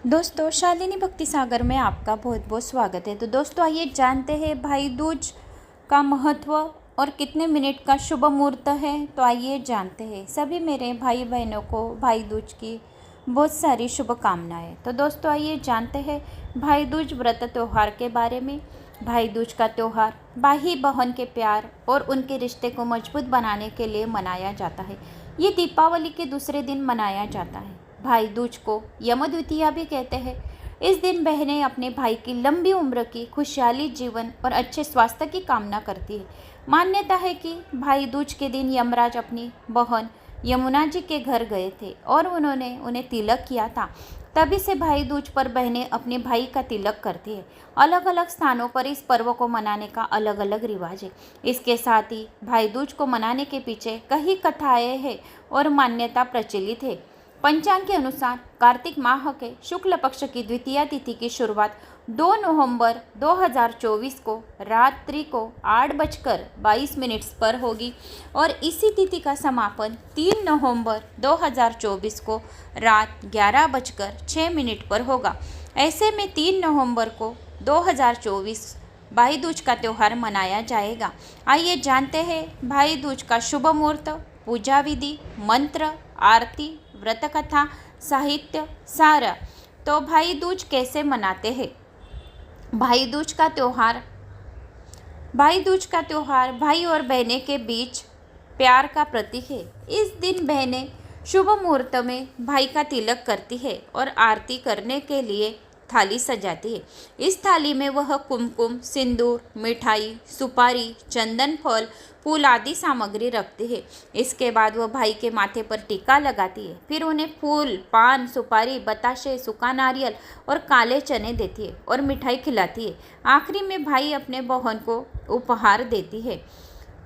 दोस्तों, शालिनी भक्ति सागर में आपका बहुत बहुत स्वागत है। तो दोस्तों, आइए जानते हैं भाई दूज का महत्व और कितने मिनट का शुभ मुहूर्त है। तो आइए जानते हैं। सभी मेरे भाई बहनों को भाई दूज की बहुत सारी शुभकामनाएं। तो दोस्तों, आइए जानते हैं भाई दूज व्रत त्यौहार के बारे में। भाई दूज का त्यौहार भाई बहन के प्यार और उनके रिश्ते को मजबूत बनाने के लिए मनाया जाता है। ये दीपावली के दूसरे दिन मनाया जाता है। भाई दूज को यम द्वितीया भी कहते हैं। इस दिन बहनें अपने भाई की लंबी उम्र की खुशहाली जीवन और अच्छे स्वास्थ्य की कामना करती है। मान्यता है कि भाई दूज के दिन यमराज अपनी बहन यमुना जी के घर गए थे और उन्होंने उन्हें तिलक किया था। तभी से भाई दूज पर बहनें अपने भाई का तिलक करती है। अलग अलग स्थानों पर इस पर्व को मनाने का अलग अलग रिवाज है। इसके साथ ही भाई दूज को मनाने के पीछे कई कथाएं हैं और मान्यता प्रचलित है। पंचांग के अनुसार कार्तिक माह के शुक्ल पक्ष की द्वितीया तिथि की शुरुआत 2 नवंबर 2024 को रात्रि को 8:22 पर होगी और इसी तिथि का समापन 3 नवंबर 2024 को रात 11:06 पर होगा। ऐसे में 3 नवंबर को 2024 भाई दूज का त्यौहार मनाया जाएगा। आइए जानते हैं भाई दूज का शुभ मुहूर्त, पूजा विधि, मंत्र, आरती, व्रत कथा, साहित्य, सार। तो भाई दूज कैसे मनाते हैं? भाई दूज का त्यौहार भाई और बहनें के बीच प्यार का प्रतीक है। इस दिन बहनें शुभ मुहूर्त में भाई का तिलक करती है और आरती करने के लिए थाली सजाती है। इस थाली में वह कुमकुम, सिंदूर, मिठाई, सुपारी, चंदन फल, फूल आदि सामग्री रखती है। इसके बाद वह भाई के माथे पर टीका लगाती है। फिर उन्हें फूल, पान, सुपारी, बताशे, सूखा नारियल और काले चने देती है और मिठाई खिलाती है। आखिरी में भाई अपने बहन को उपहार देती है।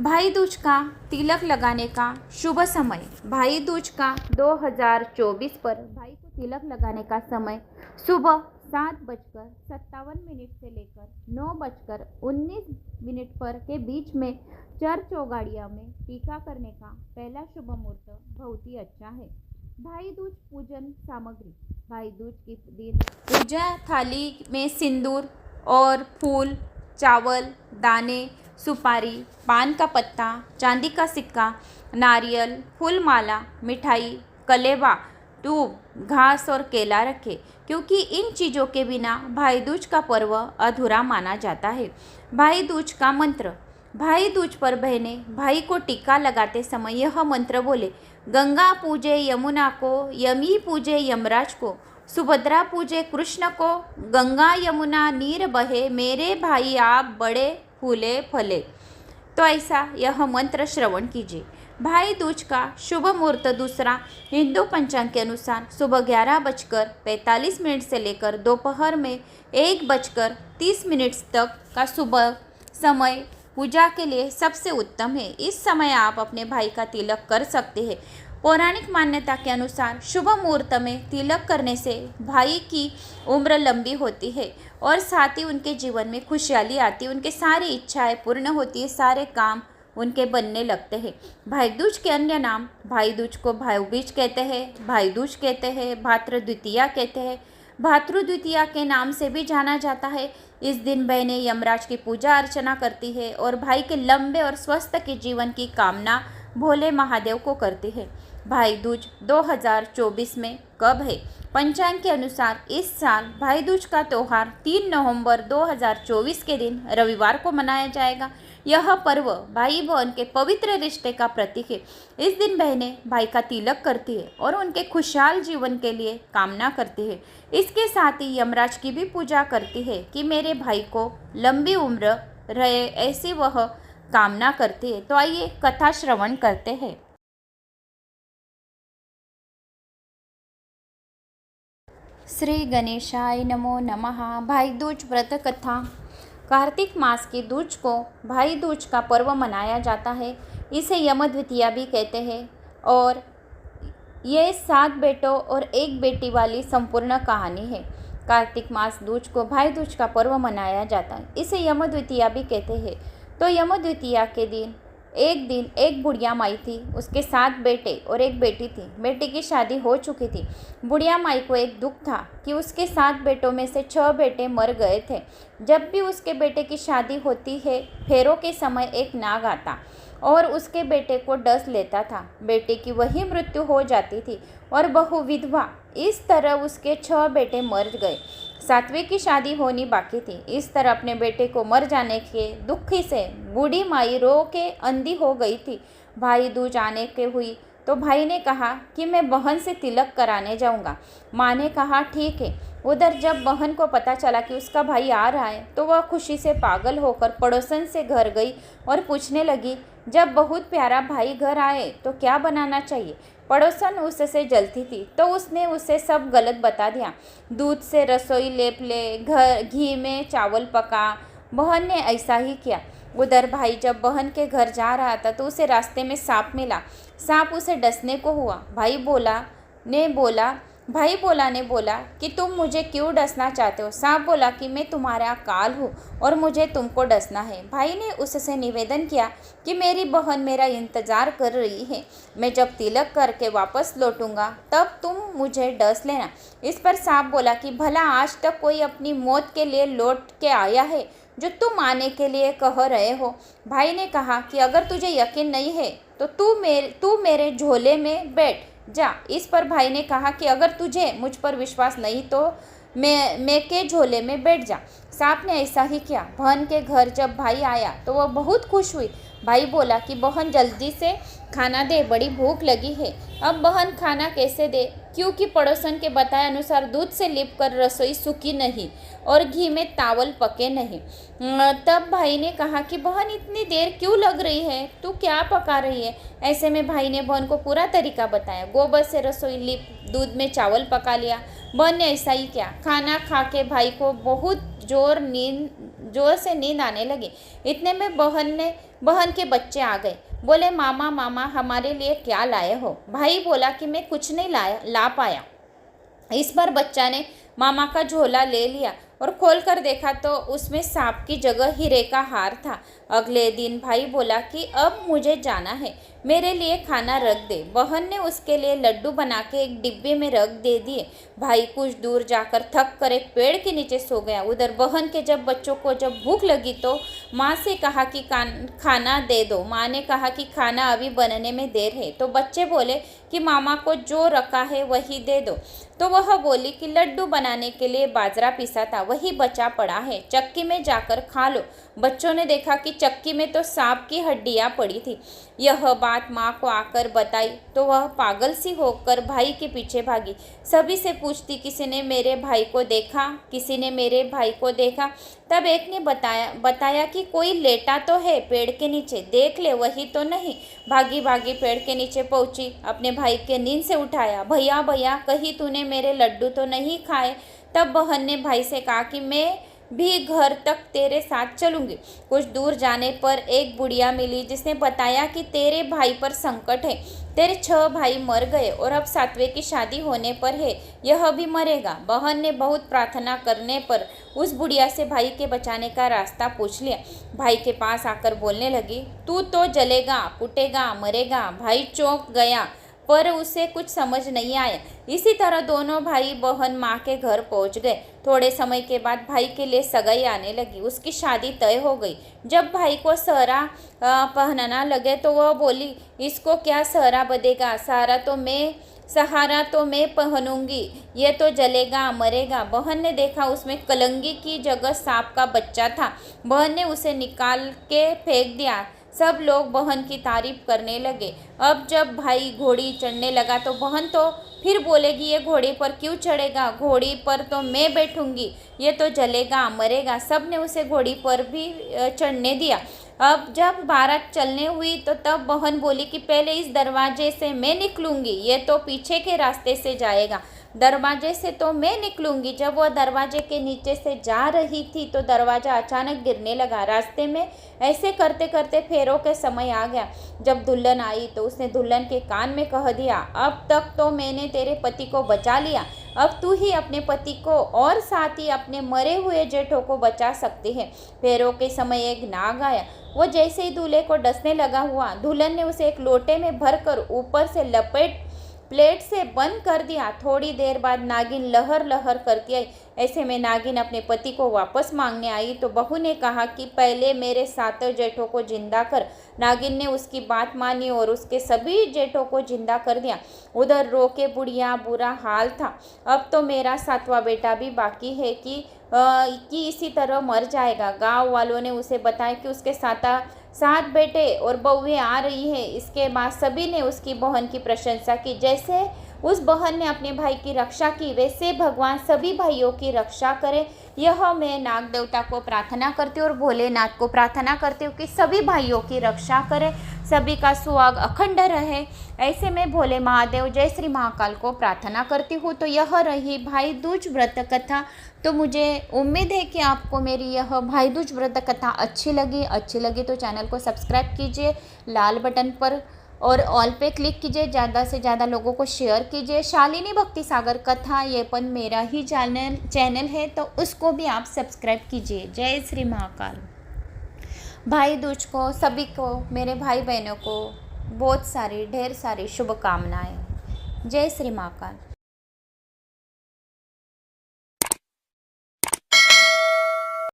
भाई दूज का तिलक लगाने का शुभ समय। भाई दूज का 2024 पर भाई को तिलक लगाने का समय सुबह 7:57 से लेकर 9:19 पर के बीच में चर्च चौगाड़िया में टीका करने का पहला शुभ मुहूर्त बहुत ही अच्छा है। भाई दूज पूजन सामग्री। भाई दूज के दिन पूजा थाली में सिंदूर और फूल, चावल, दाने, सुपारी, पान का पत्ता, चांदी का सिक्का, नारियल, फूलमाला, मिठाई, कलेवा, दूब, घास और केला रखें, क्योंकि इन चीज़ों के बिना भाई दूज का पर्व अधूरा माना जाता है। भाई दूज का मंत्र। भाई दूज पर बहनें भाई को टीका लगाते समय यह मंत्र बोले: गंगा पूजे यमुना को, यमी पूजे यमराज को, सुभद्रा पूजे कृष्ण को, गंगा यमुना नीर बहे, मेरे भाई आप बड़े फूले फले। तो ऐसा यह मंत्र श्रवण कीजिए। भाई दूज का शुभ मुहूर्त दूसरा। हिंदू पंचांग के अनुसार सुबह 11:45 से लेकर दोपहर में 1:30 तक का सुबह समय पूजा के लिए सबसे उत्तम है। इस समय आप अपने भाई का तिलक कर सकते हैं। पौराणिक मान्यता के अनुसार शुभ मुहूर्त में तिलक करने से भाई की उम्र लंबी होती है और साथ ही उनके जीवन में खुशहाली आती है, उनके सारी इच्छाएं पूर्ण होती है, सारे काम उनके बनने लगते हैं। भाई दूज के अन्य नाम। भाई दूज को भाई बीज कहते हैं, भाई दूज कहते हैं, भातृ द्वितीया कहते हैं, भातृ द्वितीया के नाम से भी जाना जाता है। इस दिन बहनें यमराज की पूजा अर्चना करती है और भाई के लंबे और स्वस्थ के जीवन की कामना भोले महादेव को करती है। भाई दूज 2024 में कब है? पंचांग के अनुसार इस साल भाई दूज का त्यौहार 3 नवंबर 2024 के दिन रविवार को मनाया जाएगा। यह पर्व भाई बहन के पवित्र रिश्ते का प्रतीक है। इस दिन बहनें भाई का तिलक करती है और उनके खुशहाल जीवन के लिए कामना करती है। इसके साथ ही यमराज की भी पूजा करती है कि मेरे भाई को लंबी उम्र रहे, ऐसी वह कामना करती है। तो आइए कथा श्रवण करते हैं। श्री गणेशाय नमो नमः। भाई दूज व्रत कथा। कार्तिक मास की दूज को भाई दूज का पर्व मनाया जाता है। इसे यम द्वितीया भी कहते हैं और ये 7 बेटों और 1 बेटी वाली संपूर्ण कहानी है। कार्तिक मास दूज को भाई दूज का पर्व मनाया जाता है। इसे यम द्वितीया भी कहते हैं। तो यम द्वितीया के दिन एक दिन एक बुढ़िया माई थी, उसके 7 बेटे और एक बेटी थी। बेटी की शादी हो चुकी थी। बुढ़िया माई को एक दुख था कि उसके 7 बेटों में से 6 बेटे मर गए थे। जब भी उसके बेटे की शादी होती है, फेरों के समय एक नाग आता और उसके बेटे को डस लेता था। बेटे की वही मृत्यु हो जाती थी और बहू विधवा। इस तरह उसके 6 बेटे मर गए। 7वें की शादी होनी बाकी थी। इस तरह अपने बेटे को मर जाने के दुखी से बूढ़ी माई रो के अंधी हो गई थी। भाई दूज आने के हुई तो भाई ने कहा कि मैं बहन से तिलक कराने जाऊंगा। माँ ने कहा ठीक है। उधर जब बहन को पता चला कि उसका भाई आ रहा है तो वह खुशी से पागल होकर पड़ोसन से घर गई और पूछने लगी, जब बहुत प्यारा भाई घर आए तो क्या बनाना चाहिए। पड़ोसन उससे जलती थी तो उसने उसे सब गलत बता दिया। दूध से रसोई लेप ले, घर घी में चावल पका। बहन ने ऐसा ही किया। उधर भाई जब बहन के घर जा रहा था तो उसे रास्ते में सांप मिला। सांप उसे डसने को हुआ। भाई बोला ने बोला कि तुम मुझे क्यों डसना चाहते हो। सांप बोला कि मैं तुम्हारा काल हूँ और मुझे तुमको डसना है। भाई ने उससे निवेदन किया कि मेरी बहन मेरा इंतज़ार कर रही है, मैं जब तिलक करके वापस लौटूंगा तब तुम मुझे डस लेना। इस पर सांप बोला कि भला आज तक कोई अपनी मौत के लिए लौट के आया है जो तुम आने के लिए कह रहे हो। भाई ने कहा कि अगर तुझे यकीन नहीं है तो तू मेरे झोले में बैठ जा। इस पर भाई ने कहा कि अगर तुझे मुझ पर विश्वास नहीं तो मैं के झोले में बैठ जा। सांप ने ऐसा ही किया। बहन के घर जब भाई आया तो वह बहुत खुश हुई। भाई बोला कि बहन जल्दी से खाना दे, बड़ी भूख लगी है। अब बहन खाना कैसे दे, क्योंकि पड़ोसन के बताए अनुसार दूध से लिप कर रसोई सूखी नहीं और घी में चावल पके नहीं। तब भाई ने कहा कि बहन इतनी देर क्यों लग रही है, तू क्या पका रही है। ऐसे में भाई ने बहन को पूरा तरीका बताया। गोबर से रसोई लिप, दूध में चावल पका लिया। बहन ने ऐसा ही किया। खाना खा के भाई को बहुत जोर से नींद आने लगी। इतने में बहन के बच्चे आ गए। बोले, मामा मामा हमारे लिए क्या लाए हो। भाई बोला कि मैं कुछ नहीं ला पाया। इस पर बच्चा ने मामा का झोला ले लिया और खोल कर देखा तो उसमें सांप की जगह हीरे का हार था। अगले दिन भाई बोला कि अब मुझे जाना है, मेरे लिए खाना रख दे। बहन ने उसके लिए लड्डू बना के एक डिब्बे में रख दे दिए। भाई कुछ दूर जाकर थक कर एक पेड़ के नीचे सो गया। उधर बहन के बच्चों को जब भूख लगी तो माँ से कहा कि खाना दे दो। माँ ने कहा कि खाना अभी बनने में देर है। तो बच्चे बोले कि मामा को जो रखा है वही दे दो। तो वह बोली कि लड्डू बनाने के लिए बाजरा पीसा था, वही बचा पड़ा है, चक्की में जाकर खा लो। बच्चों ने देखा कि चक्की में तो सांप की हड्डियां पड़ी थी। यह बात माँ को आकर बताई तो वह पागल सी होकर भाई के पीछे भागी। सभी से पूछती, किसी ने मेरे भाई को देखा, किसी ने मेरे भाई को देखा। तब एक ने बताया कि कोई लेटा तो है पेड़ के नीचे, देख ले वही तो नहीं। भागी भागी पेड़ के नीचे पहुंची, अपने भाई के नींद से उठाया। भैया भैया, कहीं तूने मेरे लड्डू तो नहीं खाए। तब बहन ने भाई से कहा कि मैं भी घर तक तेरे साथ चलूंगी। कुछ दूर जाने पर एक बुढ़िया मिली जिसने बताया कि तेरे भाई पर संकट है, तेरे 6 भाई मर गए और अब 7वें की शादी होने पर है, यह भी मरेगा। बहन ने बहुत प्रार्थना करने पर उस बुढ़िया से भाई के बचाने का रास्ता पूछ लिया। भाई के पास आकर बोलने लगी, तू तो जलेगा, कुटेगा, मरेगा। भाई चौंक गया पर उसे कुछ समझ नहीं आया। इसी तरह दोनों भाई बहन माँ के घर पहुँच गए। थोड़े समय के बाद भाई के लिए सगाई आने लगी। उसकी शादी तय हो गई। जब भाई को सहरा पहनाना लगे तो वह बोली, इसको क्या सहरा बंधेगा, सहारा तो मैं पहनूंगी, ये तो जलेगा मरेगा। बहन ने देखा उसमें कलंगी की जगह सांप का बच्चा था। बहन ने उसे निकाल के फेंक दिया। सब लोग बहन की तारीफ करने लगे। अब जब भाई घोड़ी चढ़ने लगा तो बहन तो फिर बोलेगी, ये घोड़े पर क्यों चढ़ेगा, घोड़ी पर तो मैं बैठूंगी, ये तो जलेगा मरेगा। सब ने उसे घोड़ी पर भी चढ़ने दिया। अब जब बारात चलने हुई तो तब बहन बोली कि पहले इस दरवाजे से मैं निकलूंगी, ये तो पीछे के रास्ते से जाएगा। दरवाजे से तो मैं निकलूंगी। जब वह दरवाजे के नीचे से जा रही थी तो दरवाज़ा अचानक गिरने लगा। रास्ते में ऐसे करते करते फेरों के समय आ गया। जब दुल्हन आई तो उसने दुल्हन के कान में कह दिया, अब तक तो मैंने तेरे पति को बचा लिया, अब तू ही अपने पति को और साथ ही अपने मरे हुए जेठों को बचा सकती है। फेरों के समय एक नाग आया। वो जैसे ही दूल्हे को डसने लगा हुआ, दुल्हन ने उसे एक लोटे में भरकर ऊपर से लपेट प्लेट से बंद कर दिया। थोड़ी देर बाद नागिन लहर लहर करती आई। ऐसे में नागिन अपने पति को वापस मांगने आई तो बहू ने कहा कि पहले मेरे 7 जेठों को जिंदा कर। नागिन ने उसकी बात मानी और उसके सभी जेठों को जिंदा कर दिया। उधर रो के बुढ़िया बुरा हाल था। अब तो मेरा 7वां बेटा भी बाकी है कि इसी तरह मर जाएगा। गांव वालों ने उसे बताया कि उसके 7 बेटे और बहुएं आ रही है। इसके बाद सभी ने उसकी बहन की प्रशंसा की। जैसे उस बहन ने अपने भाई की रक्षा की, वैसे भगवान सभी भाइयों की रक्षा करे। यह मैं नाग देवता को प्रार्थना करती हूँ और भोलेनाथ को प्रार्थना करती हूँ कि सभी भाइयों की रक्षा करे, सभी का सुहाग अखंड रहे। ऐसे में भोले महादेव जय श्री महाकाल को प्रार्थना करती हूँ। तो यह रही भाई दूज व्रत कथा। तो मुझे उम्मीद है कि आपको मेरी यह भाई दूज व्रत कथा अच्छी लगी तो चैनल को सब्सक्राइब कीजिए लाल बटन पर और ऑल पे क्लिक कीजिए, ज़्यादा से ज़्यादा लोगों को शेयर कीजिए। शालिनी भक्ति सागर कथा ये पण मेरा ही चैनल है तो उसको भी आप सब्सक्राइब कीजिए। जय श्री महाकाल। भाई दूज को सभी को, मेरे भाई बहनों को बहुत सारी ढेर सारी शुभकामनाएं। जय श्री महाकाल।